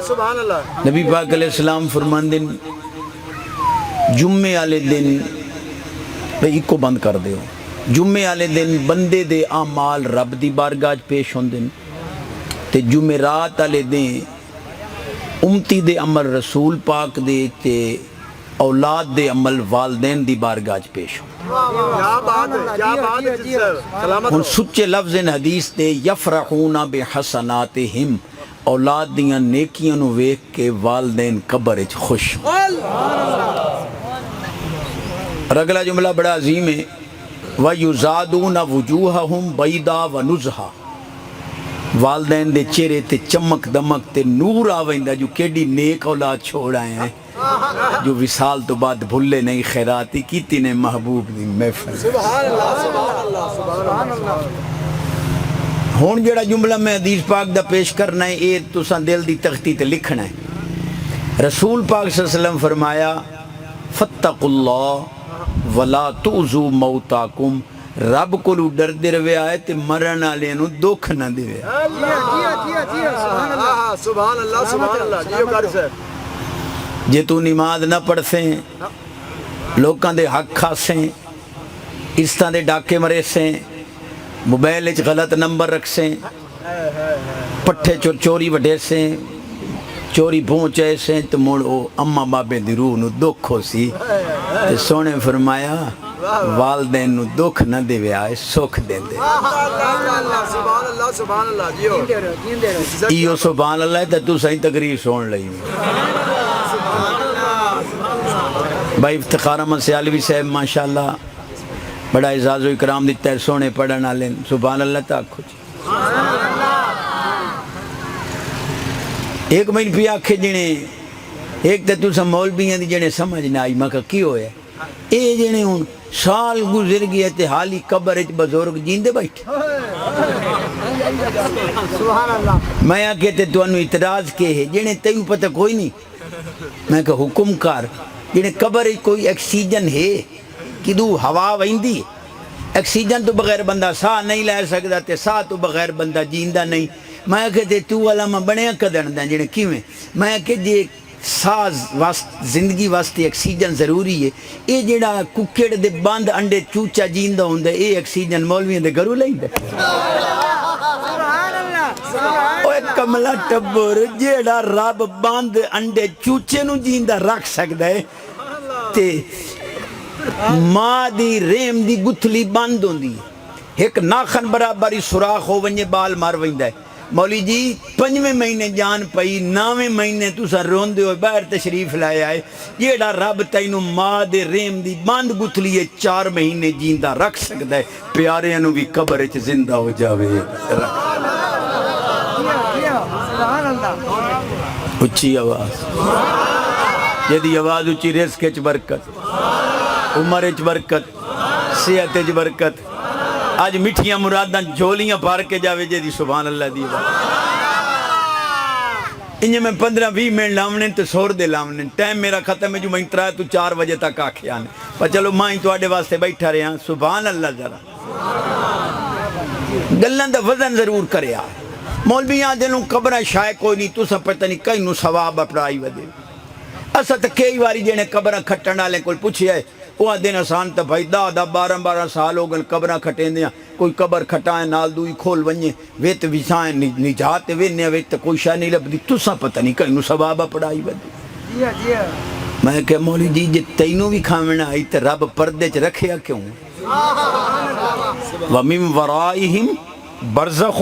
سبحان اللہ۔ نبی پاک علیہ السلام فرماندے جمعے والے دن بھئی کو بند کر دیو، جمعے والے دن بندے دے اعمال رب دی بارگاہ پیش ہوندے تے جمعرات والے دن امتی دے عمل رسول پاک دے تے اولاد دے عمل والدین دی بارگاہ پیش ہوندے۔ کیا بات ہے، کیا بات ہے جی سر، سلامت ہن ہو۔ سچے لفظ حدیث دے یفرحون بحسناتہم، اولاد دیاں نیکیاں نو ویکھ کے والدین قبر وچ خوش ہوں۔ اور اگلا جملہ بڑا عظیم ہے، وَيُزَادُونَ وُجُوهَهُمْ بَيْضَا وَنُزْهَا، والدین دے چہرے تے چمک دمک تے نور آویندا جو کیڈی نیک اولاد چھوڑ آئے ہیں، جو وصال تو بعد بھلے نہیں خیراتی کیتی نے محبوب دی محفل۔ سبحان اللہ، سبحان اللہ، سبحان اللہ۔ ہون جڑا جملہ میں حدیث پاک دا پیش کرنا ہے، اے تساں دل دی تختی تے لکھنا ہے۔ رسول پاک صلی اللہ علیہ وسلم فرمایا فَاتَّقُوا اللَّهَ وَلَا تُؤْذُوا مَوْتَاكُمْ، رب کو ڈر دے روے آئے تے مرن والے نو دکھ نہ دے۔ سبحان اللہ، سبحان اللہ، سبحان اللہ، جیو کر سر۔ جے تو نماز نہ پڑھسیں، لوکاں دے حق کھاسیں، عزتاں دے ڈاکے مرے سیں، موبائل وچ غلط نمبر رکھسیں، پٹھے چوری وڈے سیں، چوری پہنچے سیں، تو مڑ او اماں بابے دی روح نو دکھ ہو سی تے سونے فرمایا والدین نو دکھ نہ دے آئے سکھ دیں دے۔ سبحان اللہ، سبحان اللہ، جیو۔ ایو سبحان اللہ ہے تے تو صحیح تقریر سون لئی۔ بھائی افتخار احمد سیالوی صاحب ماشاءاللہ بڑا اعزاز و اکرام دیتا ہے، سونے پڑھن والے سبحان اللہ تک کچھ۔ ایک مہین پہ آکھے جنے ایک تے تسا مولویاں دی جنے سمجھ نہ آئی، میں کہا کی ہویا اے جنے ہن سال گزر گیا تے حالی قبر وچ بزرگ جیندے بیٹھے۔ سبحان اللہ۔ میں آکھے تے تانوں اعتراض کے ہے جنے تینوں پتہ کوئی نہیں، میں کہا حکم کر جنے قبر وچ کوئی آکسیجن ہے کدو ہوا ویندی، آکسیجن تو بغیر بندہ ساہ نہیں لے سکدا تے ساہ تو بغیر بندہ جیندا نہیں۔ میں کہتے تو والا میں بڑے قدر دیں جنہیں کیویں، میں کہ جے ساز زندگی واسطے آکسیجن ضروری ہے، یہ جڑا ککڑ دے بند انڈے چوچا جیندہ ہوندے یہ آکسیجن مولویوں دے گھروں لیں دے۔ اوہ کملہ ٹبر جڑا رب بند انڈے چوچے نو جیندہ رکھ سکتا ہے تے ماں دی ریم دی گتھلی بند ہوندی، ایک ناخن برابری سوراخ ہو ونجے بال مار ویندہ ہے۔ مولی جی 5ویں مہینے جان پئی، 9ویں مہینے تسا روندے ہوئے باہر تشریف لائے آئے، جیڑا رب تینوں ماں دے ریم دی بند گتھلی 4 مہینے جیندہ رکھ سکتا ہے، پیارے انہوں بھی قبر وچ زندہ ہو جاوے۔ اچھی آواز، جدی آواز اچھی، رزق وچ برکت، عمر وچ برکت، صحت وچ برکت، آج مٹھیاں مراداں جھولیاں پار کے جاوے جے دی سبحان اللہ دی بات۔ انجھے میں 15-20 منٹ لاؤنے تو سور دے لاؤنے، ٹائم میرا ختم ہے جو میں 3 تو 4 بجے تک آکھے آنے، پر چلو ماں ہی تو آڑے واسطے بیٹھا رہے ہیں، سبحان اللہ ذرا گلن دا وزن ضرور کرے آئے۔ مولویاں دنوں قبرہ شائع کوئی نہیں، تو سب پتہ نہیں کئی نو ثواب اپڑائی ودے۔ اسا تا کئی واری جینے قبرہ کھٹن ڈالیں کوئی پوچھے ہے، وہ دن آسان تا بھائی 10-12 سال ہو گئے قبرہ کھٹیں دیا، کوئی قبر کھٹائیں نال دوئی کھول ونجے ویت ویسائیں نجات وینے ویت کوئی شاہ نہیں لب دی، تو سا پتہ نہیں کہیں نو ثواب پڑھائی ودی۔ میں کہ مولی جی جے تینوں بھی کھامنا آئی تے رب پردے چ رکھیا کیوں؟ وَمِن وَرَائِهِمْ بَرْزَخٌ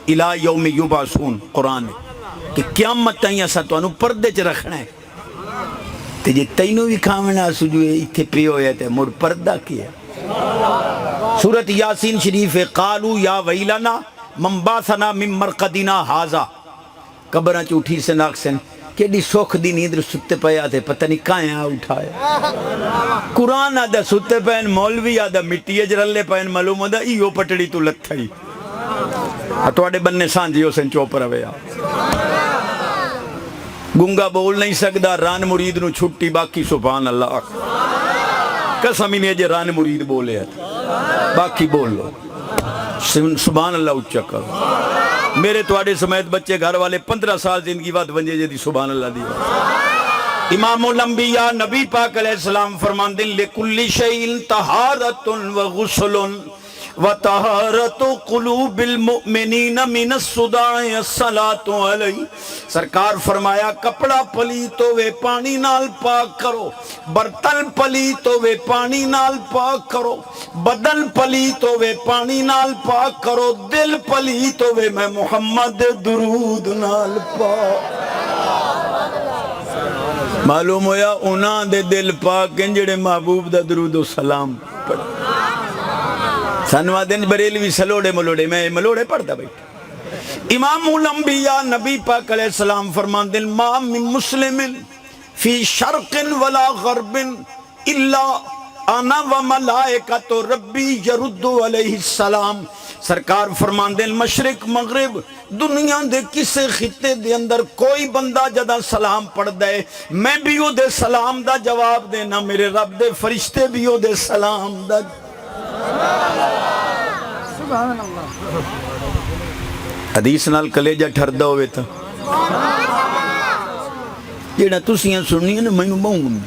إِلَى يَوْمِ يُبْعَثُونَ، قرآن ہے کہ قیامت تائیں اسا تو انہوں پردے چ رکھنا ہے، تے جے تینوں بھی کھامنا سجوے اتھے پی ہوئے تے مڑ پردہ کیا۔ سورت یاسین شریف ہے، قالوا یا ویلنا من باسنا من مرقدنا ہازا، قبرہ چوٹھی سے ناکسن کہ دی سوکھ دی نیندر ستے پہ آتے پتہ نہیں کائیں اٹھایا۔ قرآن آدھا ستے پہن، مولوی آدھا مٹی اجرلے پہن، معلوم آدھا ایو پٹڑی تو لتھائی، اتواڑے بننے سانجیو سن چوپ رویا۔ گنگا بول نہیں سکدا، ران مرید نو چھٹی، باقی سبحان اللہ قسم ہی نہیں جے ران مرید بولے ہے باقی بول لو سبحان اللہ اچھا کرو۔ میرے تواڈے سمیت بچے گھر والے 15 سال زندگی بعد ونجے جے دی سبحان اللہ دی امام الانبیاء نبی پاک علیہ السلام فرماندے لکل شیء طہارۃ وغسل وطہارت قلوب المؤمنین من الصداع الصلاۃ علیہ سرکار فرمایا کپڑا پلیت ہوئے پانی نال پاک کرو برتن پلیت ہوئے پانی نال پاک کرو بدن پلیت ہوئے پانی نال پاک کرو دل پلیت ہوئے میں محمد درود نال پاک معلوم ہویا انہاں دے دل پاک ہیں جڑے محبوب دا درود و سلام پڑھ سنوا دن بریلوی سلوڑے ملوڑے میں ملوڑے پڑھتا بیٹھ امام الانبیاء نبی پاک علیہ السلام فرمان دن ما من مسلم فی شرق ولا غرب الا انا و ملائکت ربی یرد علیہ السلام سرکار فرمان دن مشرق مغرب دنیا دے کسے خطے دے اندر کوئی بندہ جدا سلام پڑھ دے میں بھی او دے سلام دا جواب دینا میرے رب دے فرشتے بھی او دے سلام دا سبحان اللہ حدیث نال کلیجہ ٹھردہ ہوئے تھا جیڑا تسیاں سننی ہے نا میں بہوں گی